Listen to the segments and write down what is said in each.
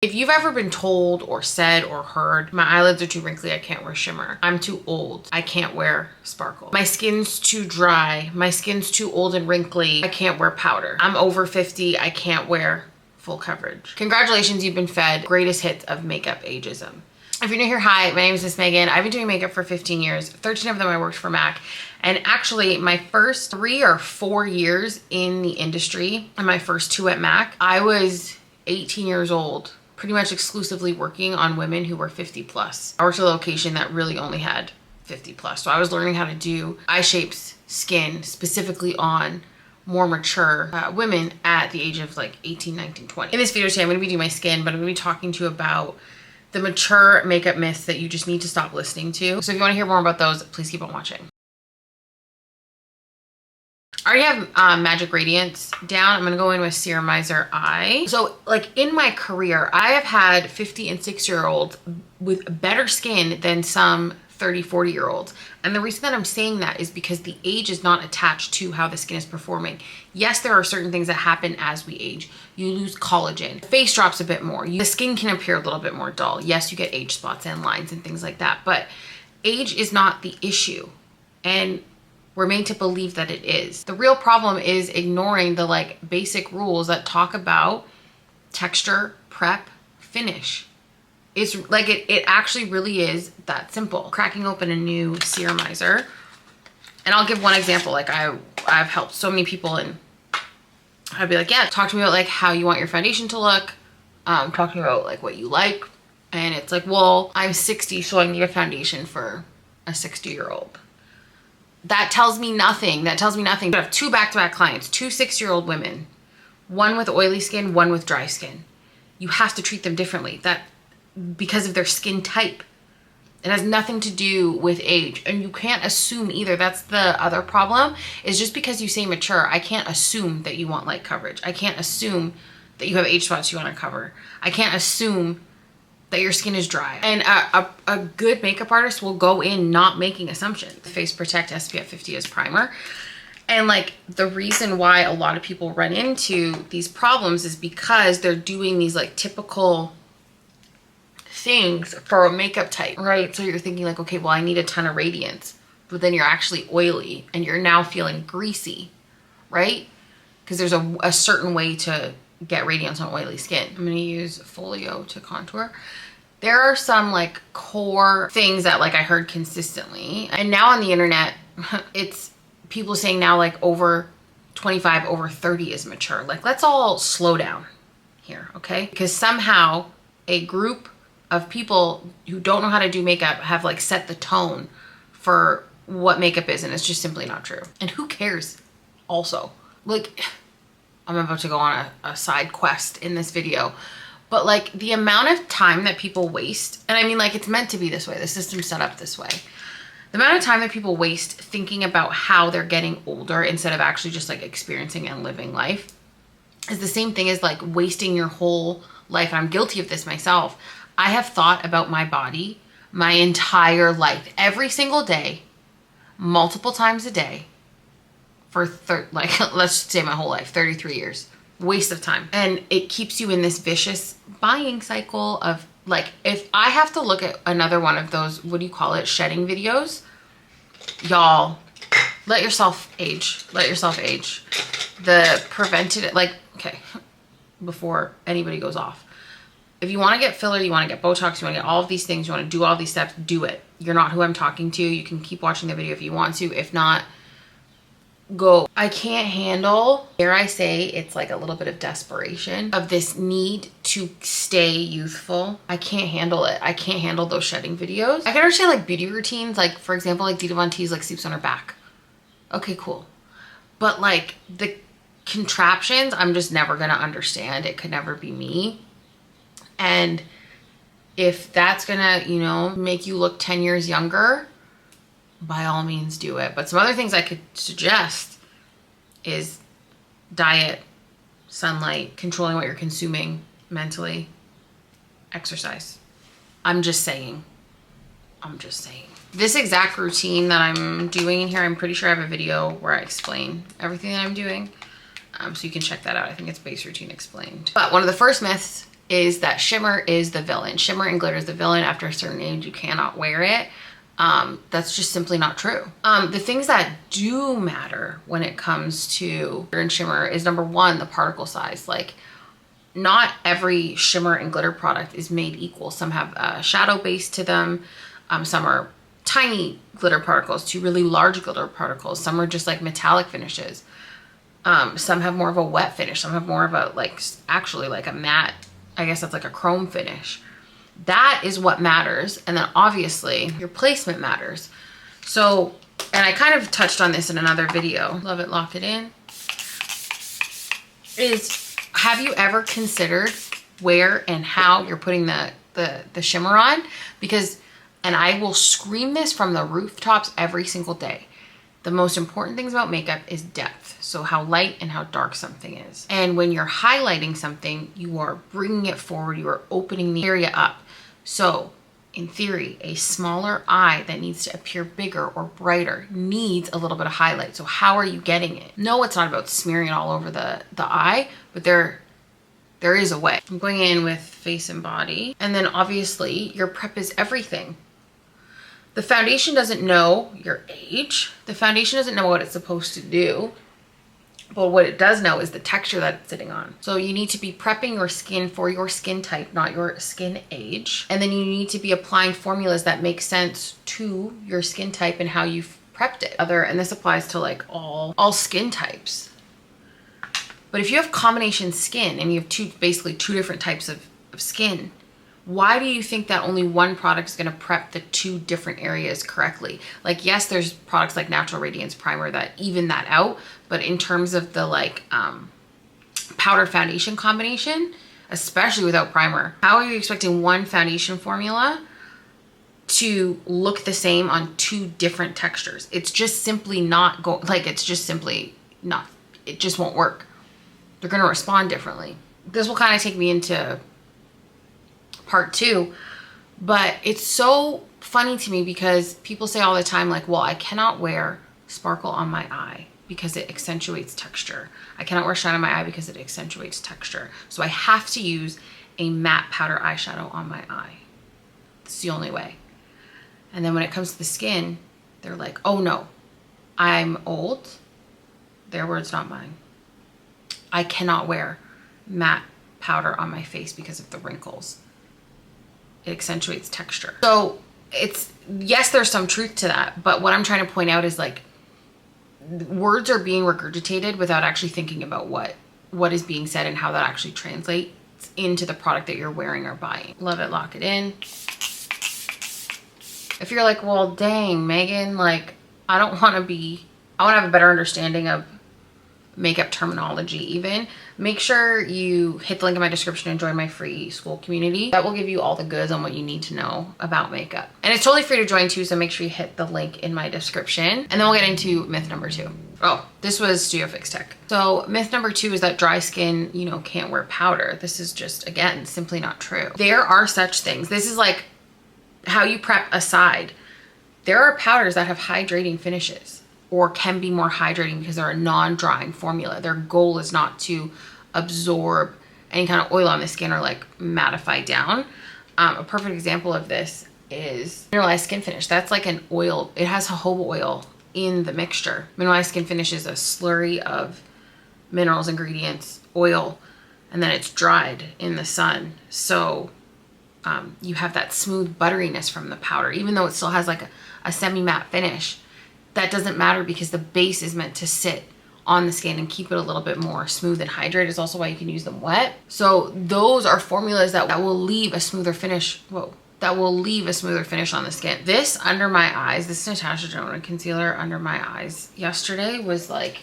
If you've ever been told or said or heard, my eyelids are too wrinkly, I can't wear shimmer. I'm too old, I can't wear sparkle. My skin's too dry, my skin's too old and wrinkly, I can't wear powder. I'm over 50, I can't wear full coverage. Congratulations, you've been fed greatest hits of makeup ageism. If you're new here, hi, my name is Miss Megan. I've been doing makeup for 15 years. 13 of them I worked for MAC. And actually my first 3 or 4 years in the industry and my first 2 at MAC, I was 18 years old, pretty much exclusively working on women who were 50 plus. I worked at a location that really only had 50 plus. So I was learning how to do eye shapes, skin, specifically on more mature women at the age of like 18, 19, 20. In this video today, I'm gonna be doing my skin, but I'm gonna be talking to you about the mature makeup myths that you just need to stop listening to. So if you wanna hear more about those, please keep on watching. I already have Magic Radiance down. I'm gonna go in with Serumizer Eye. So like in my career, I have had 50 and 60-year-olds with better skin than some 30, 40-year-olds. And the reason that I'm saying that is because the age is not attached to how the skin is performing. Yes, there are certain things that happen as we age. You lose collagen, face drops a bit more. The skin can appear a little bit more dull. Yes, you get age spots and lines and things like that, but age is not the issue. And we're made to believe that it is. The real problem is ignoring the like basic rules that talk about texture, prep, finish. It's like it actually really is that simple. Cracking open a new Serumizer, and I'll give one example. Like I've helped so many people, and I'd be like, yeah, talk to me about like how you want your foundation to look. Talk to me about like what you like. And it's like, well, I'm 60, so I need a foundation for a 60-year-old. That tells me nothing. That tells me nothing. I have 2 back-to-back clients, 2 6-year-old women, one with oily skin, one with dry skin. You have to treat them differently. That because of their skin type. It has nothing to do with age, and you can't assume either. That's the other problem, is just because you say mature, I can't assume that you want light coverage. I can't assume that you have age spots you want to cover. I can't assume that your skin is dry. And a good makeup artist will go in not making assumptions. Face Protect SPF 50 as primer. And like the reason why a lot of people run into these problems is because they're doing these like typical things for a makeup type, right? So you're thinking like, okay, well, I need a ton of radiance, but then you're actually oily and you're now feeling greasy, right? Because there's a certain way to get radiance on oily skin. I'm gonna use Folio to contour. There are some like core things that like I heard consistently, and now on the internet, it's people saying now like over 25, over 30 is mature. Like, let's all slow down here, okay? Because somehow a group of people who don't know how to do makeup have like set the tone for what makeup is, and it's just simply not true. And who cares also? Like, I'm about to go on a side quest in this video, but like the amount of time that people waste, and I mean like it's meant to be this way, the system's set up this way. The amount of time that people waste thinking about how they're getting older instead of actually just like experiencing and living life is the same thing as like wasting your whole life. I'm guilty of this myself. I have thought about my body my entire life, every single day, multiple times a day, for like let's say my whole life, 33 years. Waste of time. And it keeps you in this vicious buying cycle of like, if I have to look at another one of those, what do you call it, shedding videos, y'all, let yourself age. Let yourself age. The preventative, like, okay, before anybody goes off, if you want to get filler, you want to get Botox, you want to get all of these things, you want to do all these steps, do it. You're not who I'm talking to. You can keep watching the video if you want to. If not, go. I can't handle, dare I say, it's like a little bit of desperation of this need to stay youthful. I can't handle it. I can't handle those shedding videos. I can understand like beauty routines, like for example, like Dita Von Teese like sleeps on her back. Okay, cool. But like the contraptions, I'm just never gonna understand. It could never be me. And if that's gonna, you know, make you look 10 years younger, by all means do it. But some other things I could suggest is diet, sunlight, controlling what you're consuming mentally, exercise. I'm just saying. This exact routine that I'm doing in here, I'm pretty sure I have a video where I explain everything that I'm doing. So you can check that out. I think it's Base Routine Explained. But one of the first myths is that shimmer is the villain. Shimmer and glitter is the villain. After a certain age, you cannot wear it. That's just simply not true. The things that do matter when it comes to glitter and shimmer is, number one, the particle size. Like, not every shimmer and glitter product is made equal. Some have a shadow base to them. Some are tiny glitter particles to really large glitter particles. Some are just like metallic finishes. Some have more of a wet finish. Some have more of a, like, actually like a matte, I guess that's like a chrome finish. That is what matters. And then obviously your placement matters. So, and I kind of touched on this in another video. Love it, lock it in. Have you ever considered where and how you're putting the shimmer on? Because, and I will scream this from the rooftops every single day, the most important things about makeup is depth. So how light and how dark something is. And when you're highlighting something, you are bringing it forward. You are opening the area up. So in theory, a smaller eye that needs to appear bigger or brighter needs a little bit of highlight. So how are you getting it? No, it's not about smearing it all over the eye, but there is a way. I'm going in with face and body. And then obviously your prep is everything. The foundation doesn't know your age. The foundation doesn't know what it's supposed to do. But what it does know is the texture that it's sitting on. So you need to be prepping your skin for your skin type, not your skin age. And then you need to be applying formulas that make sense to your skin type and how you've prepped it. And this applies to like all skin types. But if you have combination skin and you have basically two different types of skin, why do you think that only one product is going to prep the two different areas correctly? Like, yes, there's products like Natural Radiance Primer that even that out, but in terms of the like powder foundation combination, especially without primer, how are you expecting one foundation formula to look the same on two different textures? It's just simply not it just won't work. They're going to respond differently. This will kind of take me into part 2, but it's so funny to me because people say all the time, like, well, I cannot wear sparkle on my eye because it accentuates texture. I cannot wear shine on my eye because it accentuates texture. So I have to use a matte powder eyeshadow on my eye. It's the only way. And then when it comes to the skin, they're like, oh no, I'm old. Their words, not mine. I cannot wear matte powder on my face because of the wrinkles. It accentuates texture. So yes, there's some truth to that, but what I'm trying to point out is, like, words are being regurgitated without actually thinking about what is being said and how that actually translates into the product that you're wearing or buying. Love it, lock it in. If you're like, well, dang, Megan, like, I want to have a better understanding of makeup terminology even, make sure you hit the link in my description and join my free Skool community. That will give you all the goods on what you need to know about makeup. And it's totally free to join too, so make sure you hit the link in my description. And then we'll get into myth number 2. Oh, this was Studio Fix Tech. So myth number 2 is that dry skin, can't wear powder. This is just, again, simply not true. There are such things. This is like how you prep a side. There are powders that have hydrating finishes, or can be more hydrating because they're a non-drying formula. Their goal is not to absorb any kind of oil on the skin or like mattify down. A perfect example of this is Mineralize Skinfinish. That's like an oil. It has jojoba oil in the mixture. Mineralize Skinfinish is a slurry of minerals, ingredients, oil, and then it's dried in the sun. So you have that smooth butteriness from the powder, even though it still has like a semi-matte finish. That doesn't matter because the base is meant to sit on the skin and keep it a little bit more smooth and hydrated. It's also why you can use them wet. So those are formulas that will leave a smoother finish. That will leave a smoother finish on the skin. This under my eyes, this Natasha Denona concealer under my eyes yesterday was like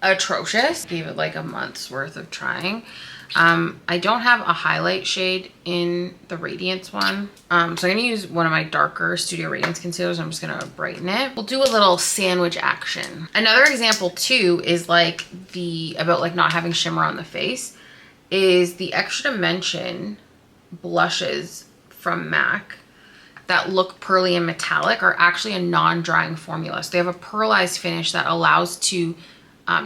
atrocious. Gave it like a month's worth of trying. I don't have a highlight shade in the Radiance one. So I'm gonna use one of my darker Studio Radiance concealers. I'm just gonna brighten it. We'll do a little sandwich action. Another example too is like about like not having shimmer on the face is the Extra Dimension blushes from MAC that look pearly and metallic are actually a non-drying formula. So they have a pearlized finish that allows to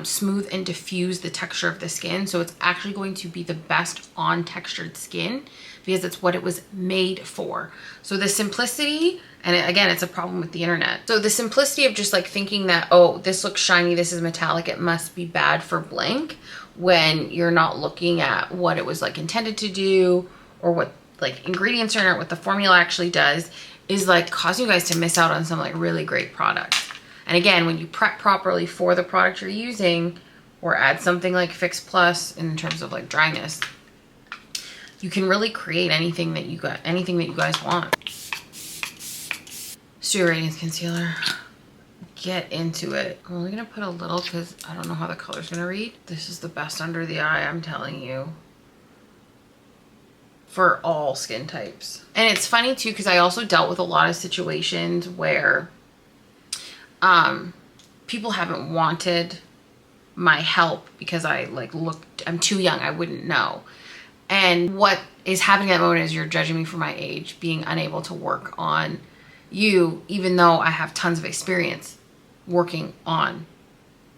smooth and diffuse the texture of the skin. So it's actually going to be the best on textured skin because it's what it was made for. So the simplicity, and again, it's a problem with the internet. So the simplicity of just like thinking that, oh, this looks shiny, this is metallic, it must be bad for blank, when you're not looking at what it was like intended to do or what like ingredients are in it, what the formula actually does, is like causing you guys to miss out on some like really great products. And again, when you prep properly for the product you're using or add something like Fix Plus in terms of like dryness, you can really create anything that you guys want. Studio Radiance Concealer. Get into it. I'm only gonna put a little because I don't know how the color's gonna read. This is the best under the eye, I'm telling you. For all skin types. And it's funny too, because I also dealt with a lot of situations where people haven't wanted my help because I like I'm too young, I wouldn't know. And what is happening at that moment is you're judging me for my age, being unable to work on you, even though I have tons of experience working on,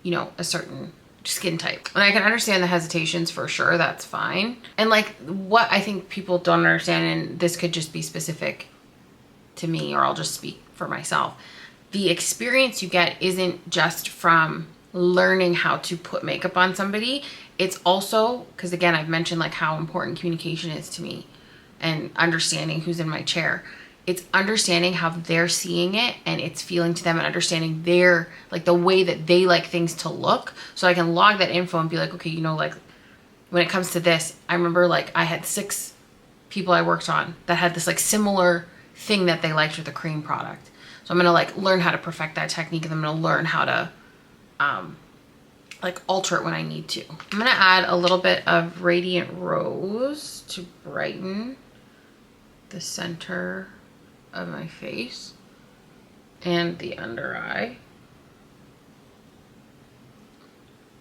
you know, a certain skin type. And I can understand the hesitations for sure, that's fine. And like what I think people don't understand, and this could just be specific to me or I'll just speak for myself, the experience you get isn't just from learning how to put makeup on somebody. It's also, because again, I've mentioned like how important communication is to me and understanding who's in my chair. It's understanding how they're seeing it and it's feeling to them and understanding their, like the way that they like things to look. So I can log that info and be like, okay, you know, like when it comes to this, I remember like I had 6 people I worked on that had this like similar thing that they liked with the cream product. So I'm gonna like learn how to perfect that technique, and I'm gonna learn how to like alter it when I need to. I'm gonna add a little bit of Radiant Rose to brighten the center of my face and the under eye.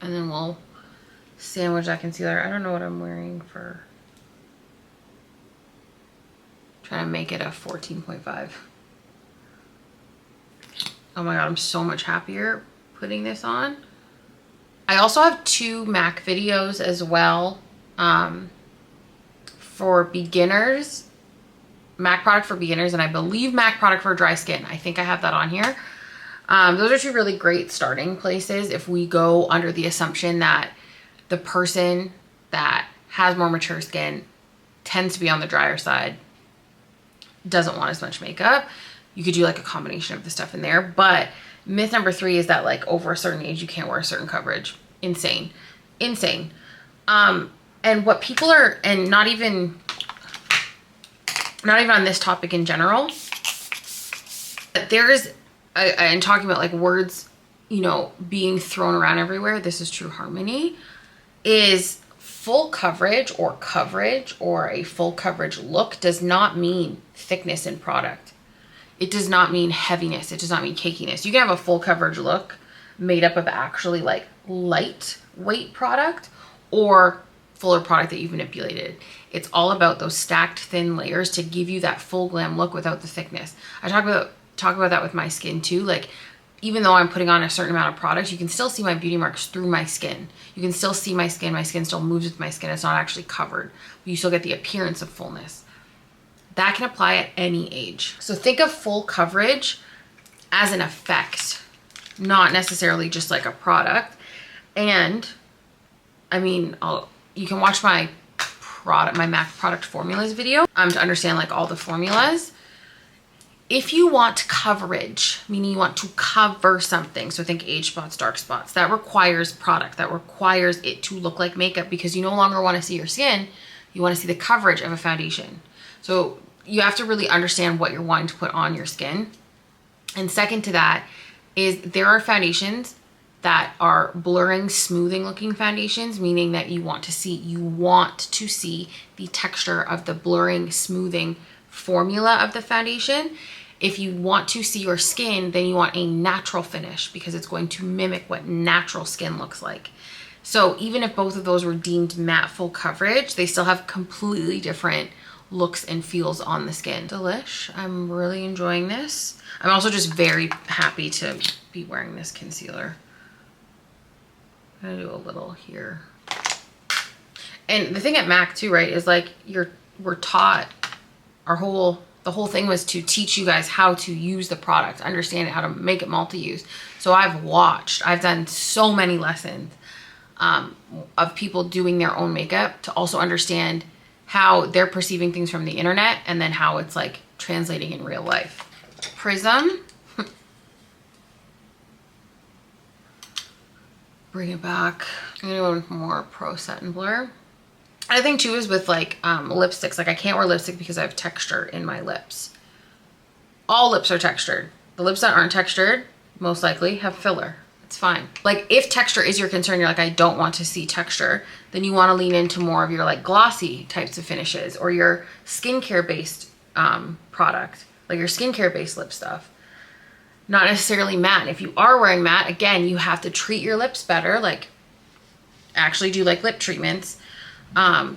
And then we'll sandwich that concealer. I don't know what I'm wearing for, trying to make it a 14.5. Oh my God, I'm so much happier putting this on. I also have 2 MAC videos as well for beginners. MAC product for beginners, and I believe MAC product for dry skin. I think I have that on here. Those are 2 really great starting places if we go under the assumption that the person that has more mature skin tends to be on the drier side, doesn't want as much makeup. You could do like a combination of the stuff in there. But myth number 3 is that like over a certain age, you can't wear a certain coverage. Insane. Insane. And what people are, and not even on this topic in general, there is, and talking about like words, you know, being thrown around everywhere, this is true harmony, is full coverage or a full coverage look does not mean thickness in product. It does not mean heaviness. It does not mean cakiness. You can have a full coverage look made up of actually like lightweight product or fuller product that you've manipulated. It's all about those stacked thin layers to give you that full glam look without the thickness. I talk about that with my skin too. Like even though I'm putting on a certain amount of product, you can still see my beauty marks through my skin. You can still see my skin. My skin still moves with my skin. It's not actually covered, but you still get the appearance of fullness. That can apply at any age. So think of full coverage as an effect, not necessarily just like a product. And I mean, you can watch my MAC product formulas video to understand like all the formulas. If you want coverage, meaning you want to cover something, so think age spots, dark spots, that requires product, that requires it to look like makeup, because you no longer want to see your skin, you want to see the coverage of a foundation. So you have to really understand what you're wanting to put on your skin. And second to that is there are foundations that are blurring, smoothing looking foundations, meaning that you want to see the texture of the blurring, smoothing formula of the foundation. If you want to see your skin, then you want a natural finish because it's going to mimic what natural skin looks like. So even if both of those were deemed matte full coverage, they still have completely different looks and feels on the skin. Delish. I'm really enjoying this. I'm also just very happy to be wearing this concealer. gonna do a little here. And the thing at MAC too, right, is like we're taught the whole thing was to teach you guys how to use the product, understand it, how to make it multi-use. So I've done so many lessons of people doing their own makeup to also understand how they're perceiving things from the internet and then how it's like translating in real life. Prism. Bring it back. I'm gonna go with more Pro Set and Blur. I think too is with like lipsticks, like I can't wear lipstick because I have texture in my lips. All lips are textured. The lips that aren't textured most likely have filler. It's fine. Like if texture is your concern, you're like, I don't want to see texture, then you want to lean into more of your like glossy types of finishes or your skincare based product, like your skincare based lip stuff. Not necessarily matte. If you are wearing matte, again, you have to treat your lips better, like actually do like lip treatments.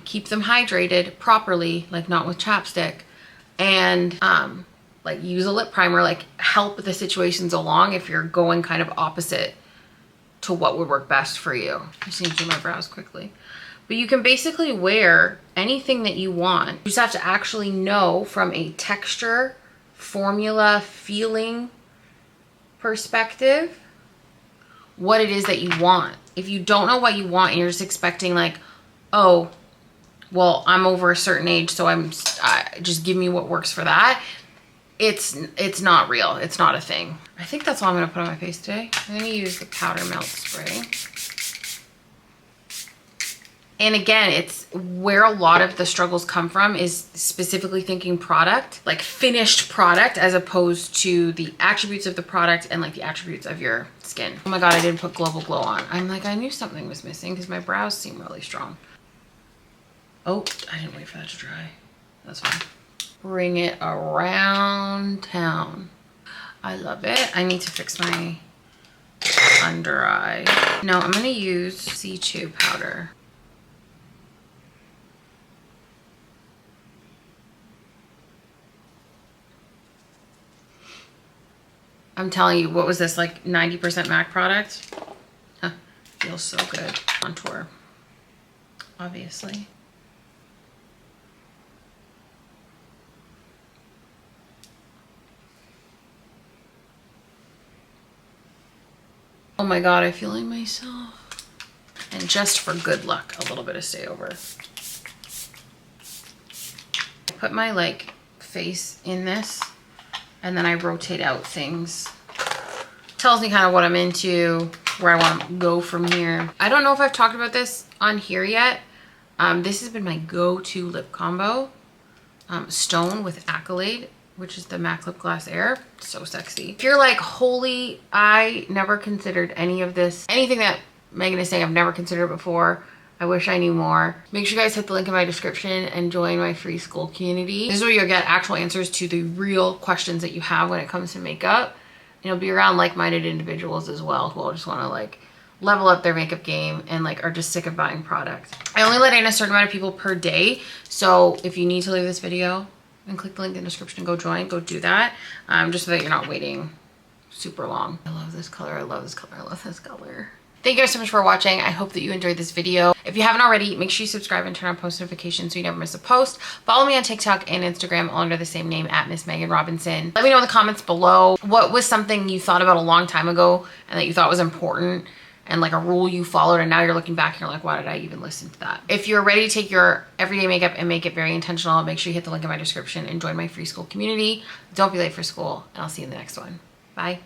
Keep them hydrated properly, like not with chapstick, and like use a lip primer, like help the situations along if you're going kind of opposite to what would work best for you. I just need to do my brows quickly. But you can basically wear anything that you want. You just have to actually know from a texture, formula, feeling perspective what it is that you want. If you don't know what you want and you're just expecting like, oh, well, I'm over a certain age, so just give me what works for that. It's not real. It's not a thing. I think that's all I'm gonna put on my face today. I'm gonna use the powder melt spray. And again, it's where a lot of the struggles come from is specifically thinking product, like finished product, as opposed to the attributes of the product and like the attributes of your skin. Oh my God, I didn't put Global Glow on. I'm like, I knew something was missing because my brows seem really strong. Oh, I didn't wait for that to dry. That's fine. Bring it around town. I love it. I need to fix my under eye. No, I'm gonna use C2 powder. I'm telling you, what was this, like 90% MAC product? Huh, feels so good. Contour, obviously. Oh my God, I feel like myself. And just for good luck, a little bit of stay over. I put my like face in this and then I rotate out things. Tells me kind of what I'm into, where I want to go from here. I don't know if I've talked about this on here yet. This has been my go-to lip combo. Stone with Accolade, which is the MAC Lip Gloss Air. So sexy. If you're like, holy, I never considered any of this. Anything that Megan is saying, I've never considered before. I wish I knew more. Make sure you guys hit the link in my description and join my free Skool community. This is where you'll get actual answers to the real questions that you have when it comes to makeup. And you'll be around like-minded individuals as well who all just want to like level up their makeup game and like are just sick of buying product. I only let in a certain amount of people per day. So if you need to leave this video and click the link in the description, go join, go do that. Just so that you're not waiting super long. I love this color. I love this color. I love this color. Thank you guys so much for watching. I hope that you enjoyed this video. If you haven't already, make sure you subscribe and turn on post notifications so you never miss a post. Follow me on TikTok and Instagram, all under the same name, at Miss Megan Robinson. Let me know in the comments below what was something you thought about a long time ago and that you thought was important and like a rule you followed and now you're looking back and you're like, why did I even listen to that? If you're ready to take your everyday makeup and make it very intentional, make sure you hit the link in my description and join my free Skool community. Don't be late for school, and I'll see you in the next one. Bye.